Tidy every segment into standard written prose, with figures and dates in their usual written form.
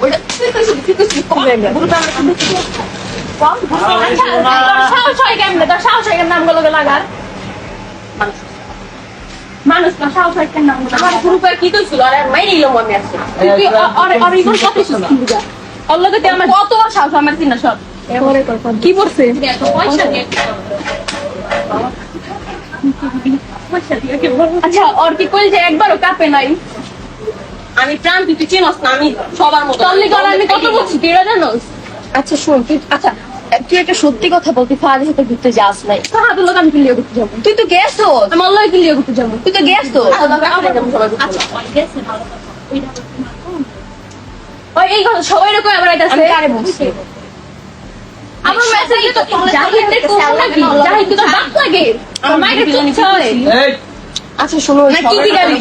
ওটা তুই কইছিস কবে গ্রুপে আমরা কি কম আচ্ছা তোর সাহস হয় কেমনে তোর সাহস হয় কেমনে নামগুলো লাগার মানুষ না সাহস হয় কেমনে নামগুলো আমার গ্রুপে কি কইছিল আরে মাই নিলাম আমি আজকে তুই আর ইগন কত সুন্দর আল্লাহ কে আমার কতবার সাহস আমার চিনা সব কি করছে পয়সা দিয়ে আচ্ছা ওর কি কইল যে একবারও কাঁপে নাই আমি প্রাণ তুই চিনস না আমি সবার মতো তল্লি করা আমি কত বলছি তুই জানোস আচ্ছা শোন তুই আচ্ছা তুই একটা সত্যি কথা বলতি ফাদের সাথে ঘুরতে যাস নাই ফাহাদুর লোক আমি ক্লিয়ার করতে যাবো তুই তো গেছো আমি আল্লাহ ক্লিয়ার করতে যাবো তুই তো গেছো আচ্ছা ওই এই কথা সবাই রকম আবার এটা আমি কারে বলছি আমার মেসেজে তো জাহিদের কোন নাকি জাহিদ তো বাপ লাগে আমার মাইরে তো ছয় আচ্ছা শোনো না কি দিগালি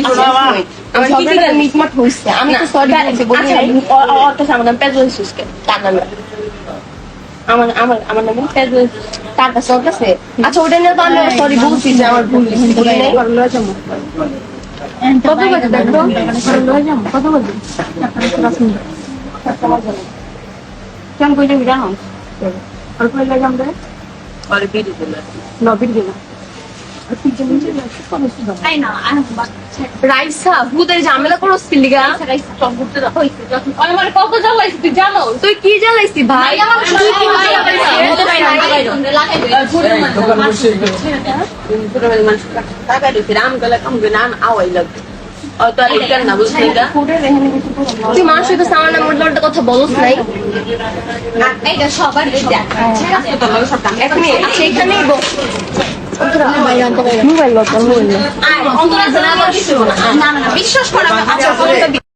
আমার কি দিগালি মিটমাট হইছে আমি তো সরি বলছি বলি ওর কাছে আমার নাম পেজল সুস্কে তার নাম আমার নাম পেজল তার কাছে ওর কাছে আচ্ছা ওটা নিয়ে তো আমি সরি বলছি যে আমার ভুল বলি নাই কত বাজে দেখো কত বাজে কেমন কইলে জানো অল্প লাগে আমরা পরে বিড়ি দিল নবির গেল রাইসা ভূতের ঝামেলা করছিস কি লিগা আমার কত জ্বালাইছি তুই জানো তুই কি জ্বালাইছি ভাই টাকা দিতে রাম গলা কম নাম আওয়াই লাগবে তো আর এটা না বুঝলি না তুই মানুষের কাছে আমার নাম উল্টো কথা বলছ নাই এটা সবার এখনই আচ্ছা এখানেই বল মোবাইল মোবাইল বিশ্বাস করা